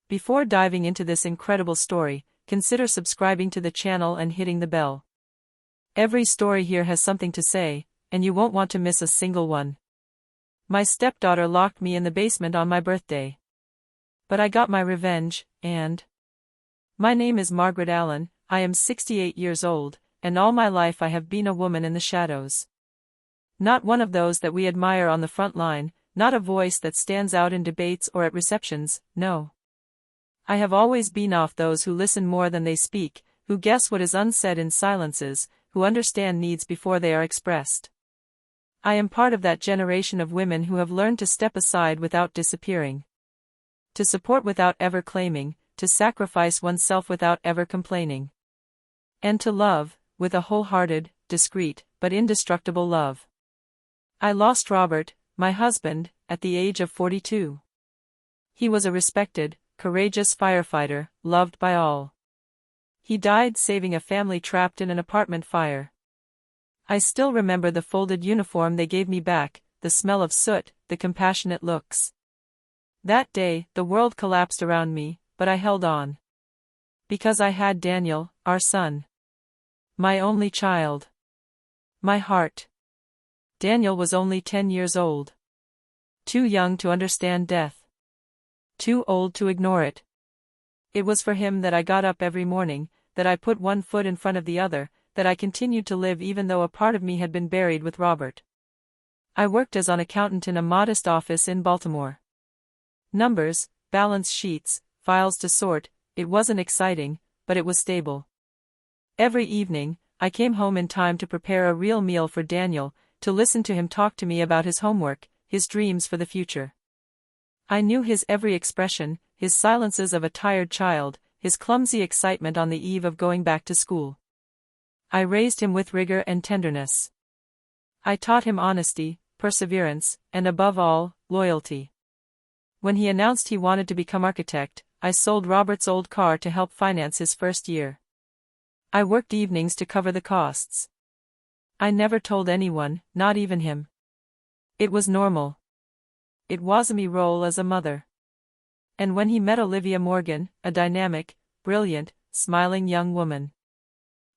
Before diving into this incredible story, consider subscribing to the channel and hitting the bell. Every story here has something to say, and you won't want to miss a single one. My stepdaughter locked me in the basement on my birthday. But I got my revenge, and... My name is Margaret Allen, I am 68 years old, and all my life I have been a woman in the shadows. Not one of those that we admire on the front line, not a voice that stands out in debates or at receptions, no. I have always been of those who listen more than they speak, who guess what is unsaid in silences, who understand needs before they are expressed. I am part of that generation of women who have learned to step aside without disappearing. To support without ever claiming, to sacrifice oneself without ever complaining. And to love, with a wholehearted, discreet, but indestructible love. I lost Robert, my husband, at the age of 42. He was a respected, courageous firefighter, loved by all. He died saving a family trapped in an apartment fire. I still remember the folded uniform they gave me back, the smell of soot, the compassionate looks. That day, the world collapsed around me, but I held on. Because I had Daniel, our son. My only child. My heart. Daniel was only 10 years old. Too young to understand death. Too old to ignore it. It was for him that I got up every morning, that I put one foot in front of the other, that I continued to live even though a part of me had been buried with Robert. I worked as an accountant in a modest office in Baltimore. Numbers, balance sheets, files to sort, it wasn't exciting, but it was stable. Every evening, I came home in time to prepare a real meal for Daniel, to listen to him talk to me about his homework, his dreams for the future. I knew his every expression, his silences of a tired child, his clumsy excitement on the eve of going back to school. I raised him with rigor and tenderness. I taught him honesty, perseverance, and above all, loyalty. When he announced he wanted to become architect, I sold Robert's old car to help finance his first year. I worked evenings to cover the costs. I never told anyone, not even him. It was normal. It was my role as a mother. And when he met Olivia Morgan, a dynamic, brilliant, smiling young woman,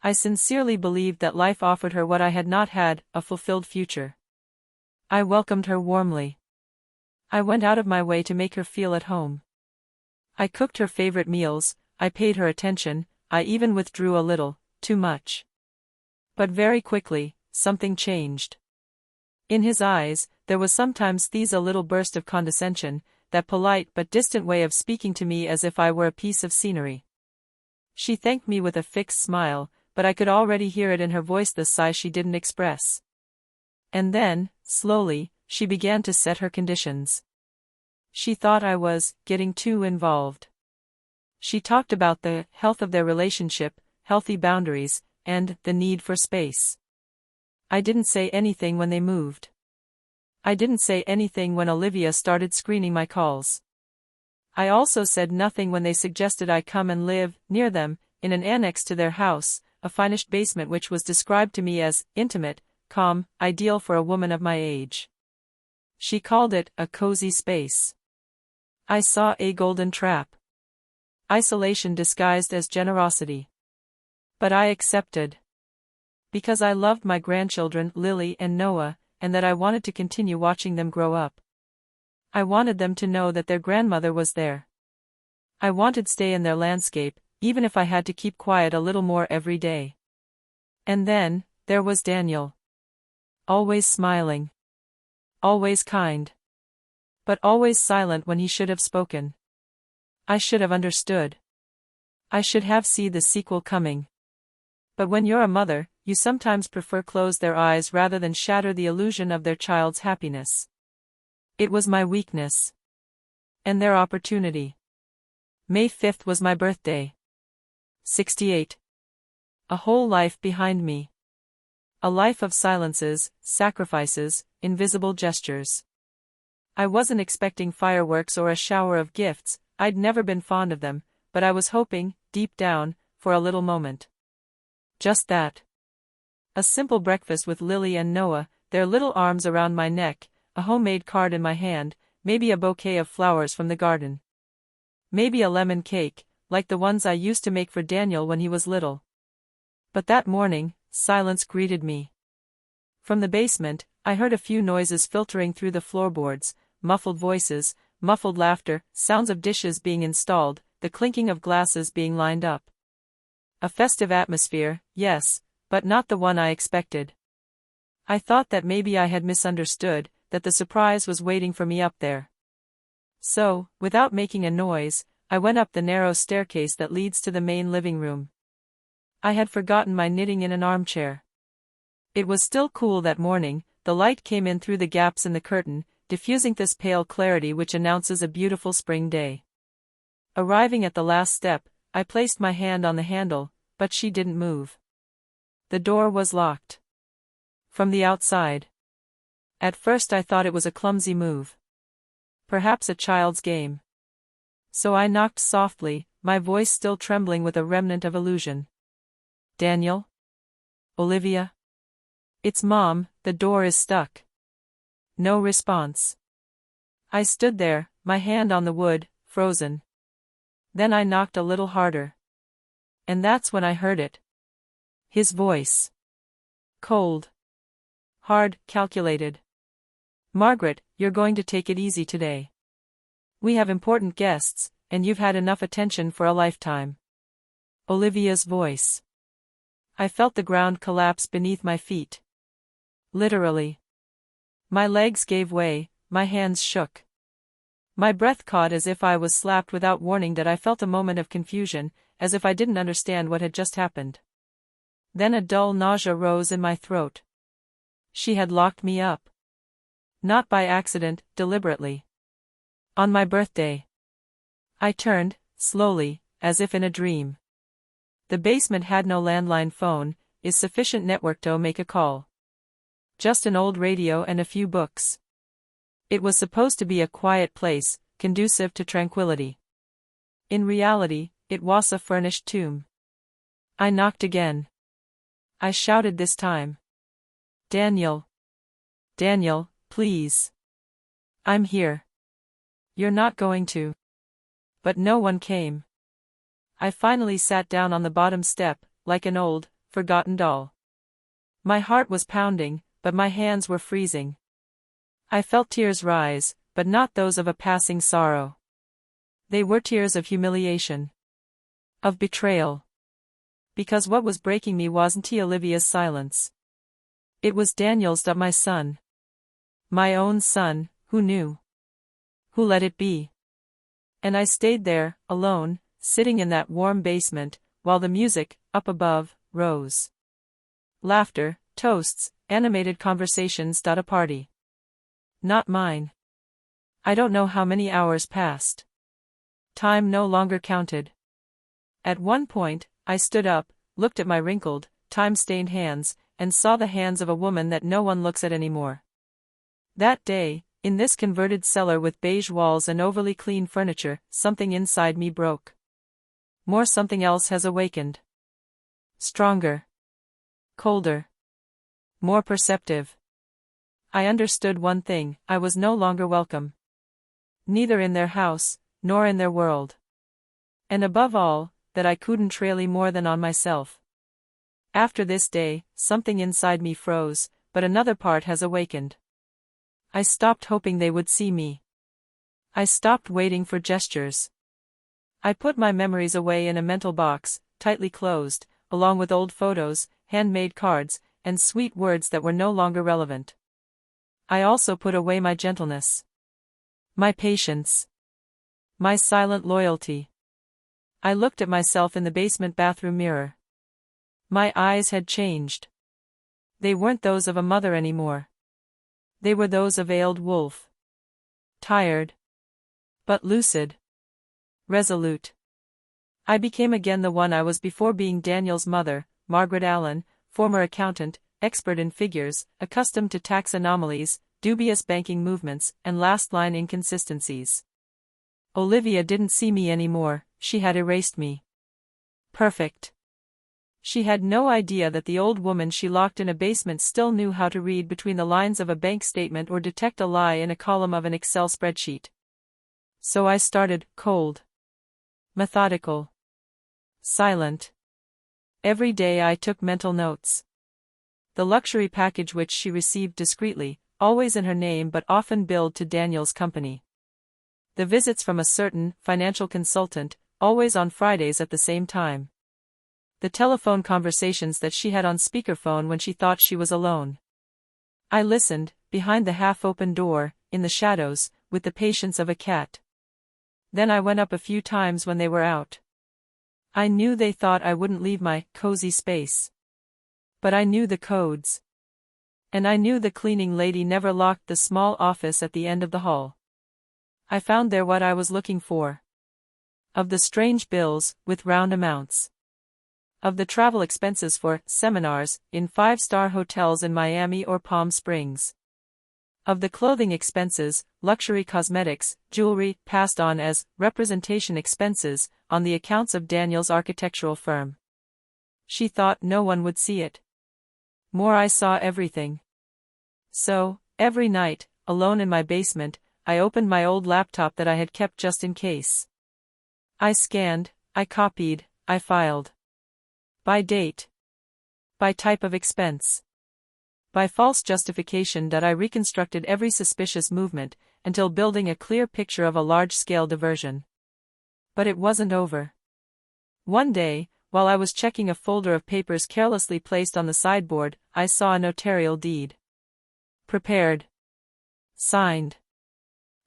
I sincerely believed that life offered her what I had not had, a fulfilled future. I welcomed her warmly. I went out of my way to make her feel at home. I cooked her favorite meals, I paid her attention, I even withdrew a little, too much. But very quickly, something changed. In his eyes, there was sometimes a little burst of condescension, that polite but distant way of speaking to me as if I were a piece of scenery. She thanked me with a fixed smile, but I could already hear it in her voice, the sigh she didn't express. And then, slowly, she began to set her conditions. She thought I was getting too involved. She talked about the health of their relationship, healthy boundaries, and the need for space. I didn't say anything when they moved. I didn't say anything when Olivia started screening my calls. I also said nothing when they suggested I come and live near them, in an annex to their house, a finished basement which was described to me as intimate, calm, ideal for a woman of my age. She called it a cozy space. I saw a golden trap. Isolation disguised as generosity. But I accepted. Because I loved my grandchildren Lily and Noah, and that I wanted to continue watching them grow up. I wanted them to know that their grandmother was there. I wanted to stay in their landscape, even if I had to keep quiet a little more every day. And then, there was Daniel. Always smiling. Always kind. But always silent when he should have spoken. I should have understood. I should have seen the sequel coming. But when you're a mother, you sometimes prefer close their eyes rather than shatter the illusion of their child's happiness. It was my weakness. And their opportunity. May 5th was my birthday. 68. A whole life behind me. A life of silences, sacrifices, invisible gestures. I wasn't expecting fireworks or a shower of gifts, I'd never been fond of them, but I was hoping, deep down, for a little moment. Just that. A simple breakfast with Lily and Noah, their little arms around my neck, a homemade card in my hand, maybe a bouquet of flowers from the garden. Maybe a lemon cake, like the ones I used to make for Daniel when he was little. But that morning, silence greeted me. From the basement, I heard a few noises filtering through the floorboards, muffled voices, muffled laughter, sounds of dishes being installed, the clinking of glasses being lined up. A festive atmosphere, yes, but not the one I expected. I thought that maybe I had misunderstood, that the surprise was waiting for me up there. So, without making a noise, I went up the narrow staircase that leads to the main living room. I had forgotten my knitting in an armchair. It was still cool that morning, the light came in through the gaps in the curtain, diffusing this pale clarity which announces a beautiful spring day. Arriving at the last step, I placed my hand on the handle, but she didn't move. The door was locked. From the outside. At first I thought it was a clumsy move. Perhaps a child's game. So I knocked softly, my voice still trembling with a remnant of illusion. Daniel? Olivia? It's Mom, the door is stuck. No response. I stood there, my hand on the wood, frozen. Then I knocked a little harder. And that's when I heard it. His voice. Cold. Hard, calculated. Margaret, you're going to take it easy today. We have important guests, and you've had enough attention for a lifetime. Olivia's voice. I felt the ground collapse beneath my feet. Literally. My legs gave way, my hands shook. My breath caught as if I was slapped without warning. That I felt a moment of confusion, as if I didn't understand what had just happened. Then a dull nausea rose in my throat. She had locked me up. Not by accident, deliberately. On my birthday. I turned, slowly, as if in a dream. The basement had no landline phone, is sufficient network to make a call. Just an old radio and a few books. It was supposed to be a quiet place, conducive to tranquility. In reality, it was a furnished tomb. I knocked again. I shouted this time. Daniel. Daniel, please. I'm here. You're not going to. But no one came. I finally sat down on the bottom step, like an old, forgotten doll. My heart was pounding, but my hands were freezing. I felt tears rise, but not those of a passing sorrow. They were tears of humiliation. Of betrayal. Because what was breaking me wasn't Olivia's silence. It was Daniel's, my son. My own son, who knew. Who let it be. And I stayed there, alone, sitting in that warm basement, while the music, up above, rose. Laughter, toasts, animated conversations. A party. Not mine. I don't know how many hours passed. Time no longer counted. At one point, I stood up, looked at my wrinkled, time-stained hands, and saw the hands of a woman that no one looks at anymore. That day, in this converted cellar with beige walls and overly clean furniture, something inside me broke. More something else has awakened. Stronger. Colder. More perceptive. I understood one thing: I was no longer welcome. Neither in their house, nor in their world. And above all, that I couldn't rely more than on myself. After this day, something inside me froze, but another part has awakened. I stopped hoping they would see me. I stopped waiting for gestures. I put my memories away in a mental box, tightly closed, along with old photos, handmade cards, and sweet words that were no longer relevant. I also put away my gentleness. My patience. My silent loyalty. I looked at myself in the basement bathroom mirror. My eyes had changed. They weren't those of a mother anymore. They were those of veiled wolf. Tired. But lucid. Resolute. I became again the one I was before being Daniel's mother, Margaret Allen, former accountant, expert in figures, accustomed to tax anomalies, dubious banking movements, and last-line inconsistencies. Olivia didn't see me anymore, she had erased me. Perfect. She had no idea that the old woman she locked in a basement still knew how to read between the lines of a bank statement or detect a lie in a column of an Excel spreadsheet. So I started, cold. Methodical. Silent. Every day I took mental notes. The luxury package which she received discreetly, always in her name but often billed to Daniel's company. The visits from a certain financial consultant, always on Fridays at the same time. The telephone conversations that she had on speakerphone when she thought she was alone. I listened, behind the half-open door, in the shadows, with the patience of a cat. Then I went up a few times when they were out. I knew they thought I wouldn't leave my cozy space. But I knew the codes. And I knew the cleaning lady never locked the small office at the end of the hall. I found there what I was looking for. Of the strange bills, with round amounts. Of the travel expenses for seminars in 5-star hotels in Miami or Palm Springs. Of the clothing expenses, luxury cosmetics, jewelry, passed on as representation expenses on the accounts of Daniel's architectural firm. She thought no one would see it. More, I saw everything. So, every night, alone in my basement, I opened my old laptop that I had kept just in case. I scanned, I copied, I filed. By date. By type of expense. By false justification that I reconstructed every suspicious movement, until building a clear picture of a large-scale diversion. But it wasn't over. One day, while I was checking a folder of papers carelessly placed on the sideboard, I saw a notarial deed. Prepared. Signed.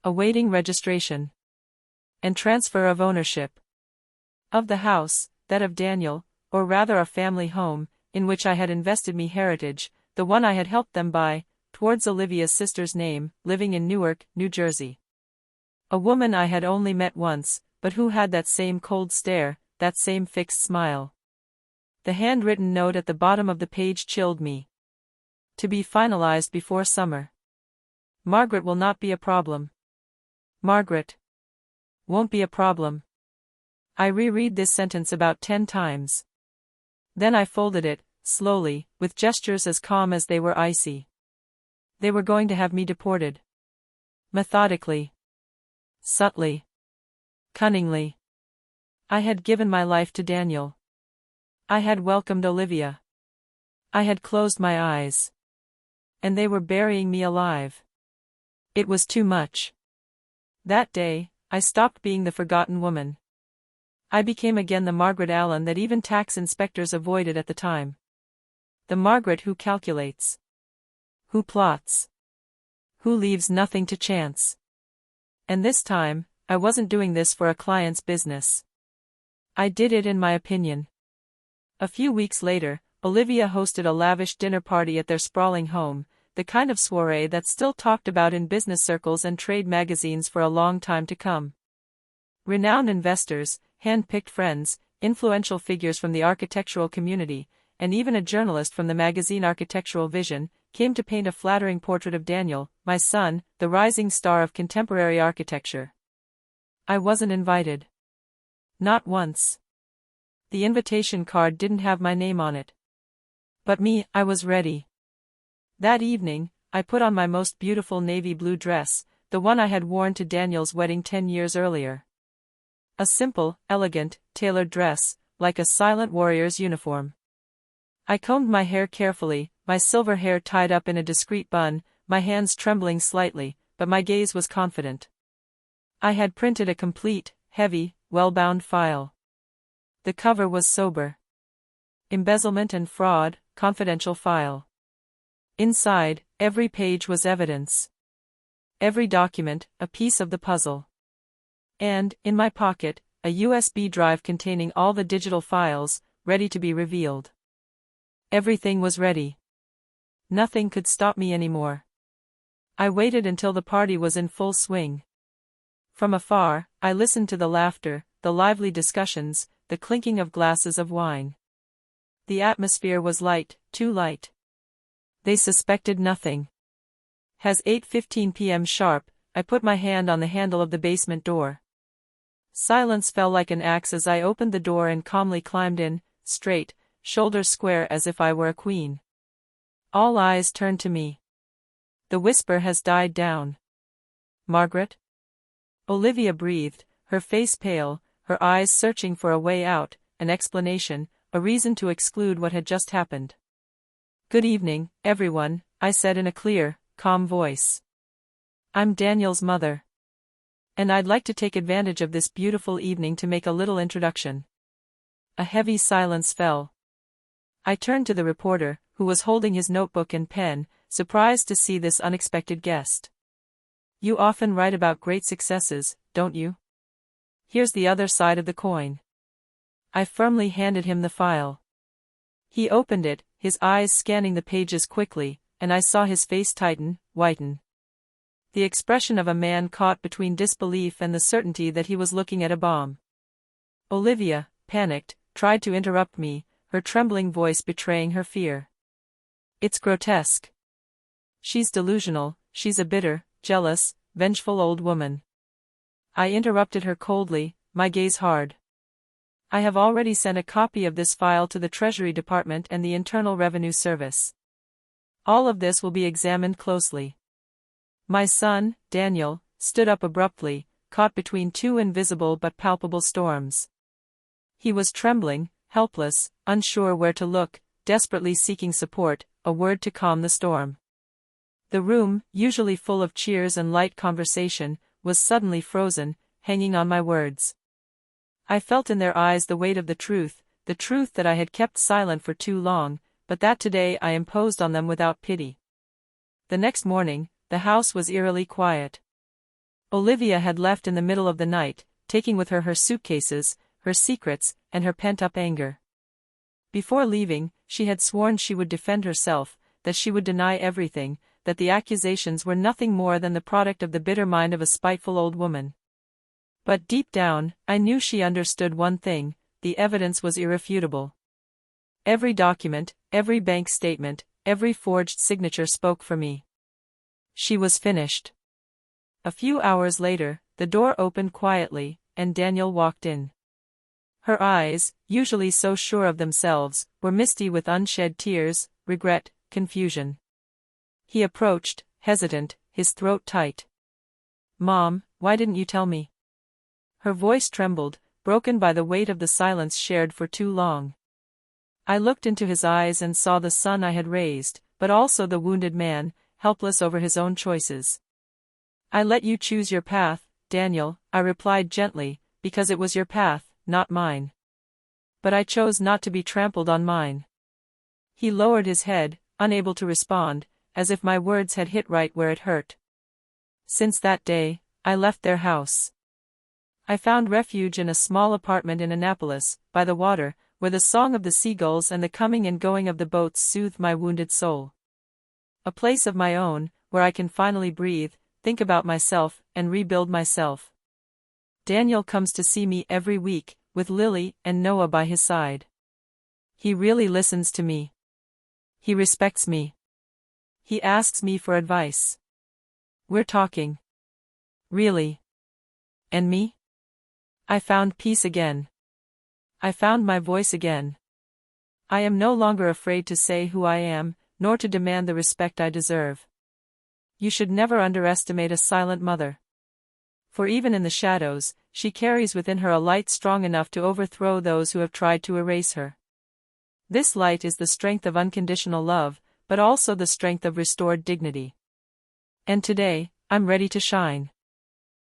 Awaiting registration. And transfer of ownership. Of the house, that of Daniel, or rather a family home, in which I had invested me heritage, the one I had helped them buy, towards Olivia's sister's name, living in Newark, New Jersey. A woman I had only met once, but who had that same cold stare, that same fixed smile. The handwritten note at the bottom of the page chilled me. To be finalized before summer. Margaret will not be a problem. Margaret won't be a problem. I reread this sentence about 10 times. Then I folded it, slowly, with gestures as calm as they were icy. They were going to have me deported. Methodically. Subtly. Cunningly. I had given my life to Daniel. I had welcomed Olivia. I had closed my eyes. And they were burying me alive. It was too much. That day, I stopped being the forgotten woman. I became again the Margaret Allen that even tax inspectors avoided at the time. The Margaret who calculates. Who plots. Who leaves nothing to chance. And this time, I wasn't doing this for a client's business. I did it in my opinion. A few weeks later, Olivia hosted a lavish dinner party at their sprawling home, the kind of soiree that's still talked about in business circles and trade magazines for a long time to come. Renowned investors, hand-picked friends, influential figures from the architectural community, and even a journalist from the magazine Architectural Vision, came to paint a flattering portrait of Daniel, my son, the rising star of contemporary architecture. I wasn't invited. Not once. The invitation card didn't have my name on it. But me, I was ready. That evening, I put on my most beautiful navy blue dress, the one I had worn to Daniel's wedding 10 years earlier. A simple, elegant, tailored dress, like a silent warrior's uniform. I combed my hair carefully, my silver hair tied up in a discreet bun, my hands trembling slightly, but my gaze was confident. I had printed a complete, heavy, well-bound file. The cover was sober. Embezzlement and fraud, confidential file. Inside, every page was evidence. Every document, a piece of the puzzle. And, in my pocket, a USB drive containing all the digital files, ready to be revealed. Everything was ready. Nothing could stop me anymore. I waited until the party was in full swing. From afar, I listened to the laughter, the lively discussions, the clinking of glasses of wine. The atmosphere was light, too light. They suspected nothing. As 8:15 p.m. sharp, I put my hand on the handle of the basement door. Silence fell like an axe as I opened the door and calmly climbed in, straight, shoulders square as if I were a queen. All eyes turned to me. The whisper has died down. Margaret? Olivia breathed, her face pale, her eyes searching for a way out, an explanation, a reason to exclude what had just happened. "Good evening, everyone," I said in a clear, calm voice. "I'm Daniel's mother. And I'd like to take advantage of this beautiful evening to make a little introduction." A heavy silence fell. I turned to the reporter, who was holding his notebook and pen, surprised to see this unexpected guest. "You often write about great successes, don't you? Here's the other side of the coin." I firmly handed him the file. He opened it, his eyes scanning the pages quickly, and I saw his face tighten, whiten. The expression of a man caught between disbelief and the certainty that he was looking at a bomb. Olivia, panicked, tried to interrupt me, her trembling voice betraying her fear. "It's grotesque. She's delusional, she's a bitter, jealous, vengeful old woman." I interrupted her coldly, my gaze hard. "I have already sent a copy of this file to the Treasury Department and the Internal Revenue Service. All of this will be examined closely." My son, Daniel, stood up abruptly, caught between two invisible but palpable storms. He was trembling, helpless, unsure where to look, desperately seeking support, a word to calm the storm. The room, usually full of cheers and light conversation, was suddenly frozen, hanging on my words. I felt in their eyes the weight of the truth that I had kept silent for too long, but that today I imposed on them without pity. The next morning, the house was eerily quiet. Olivia had left in the middle of the night, taking with her her suitcases, her secrets, and her pent-up anger. Before leaving, she had sworn she would defend herself, that she would deny everything, that the accusations were nothing more than the product of the bitter mind of a spiteful old woman. But deep down, I knew she understood one thing: the evidence was irrefutable. Every document, every bank statement, every forged signature spoke for me. She was finished. A few hours later, the door opened quietly, and Daniel walked in. Her eyes, usually so sure of themselves, were misty with unshed tears, regret, confusion. He approached, hesitant, his throat tight. "Mom, why didn't you tell me?" Her voice trembled, broken by the weight of the silence shared for too long. I looked into his eyes and saw the son I had raised, but also the wounded man, helpless over his own choices. "I let you choose your path, Daniel," I replied gently, "because it was your path, not mine. But I chose not to be trampled on mine." He lowered his head, unable to respond, as if my words had hit right where it hurt. Since that day, I left their house. I found refuge in a small apartment in Annapolis, by the water, where the song of the seagulls and the coming and going of the boats soothed my wounded soul. A place of my own, where I can finally breathe, think about myself, and rebuild myself. Daniel comes to see me every week, with Lily and Noah by his side. He really listens to me. He respects me. He asks me for advice. We're talking. Really. And me? I found peace again. I found my voice again. I am no longer afraid to say who I am, nor to demand the respect I deserve. You should never underestimate a silent mother. For even in the shadows, she carries within her a light strong enough to overthrow those who have tried to erase her. This light is the strength of unconditional love, but also the strength of restored dignity. And today, I'm ready to shine.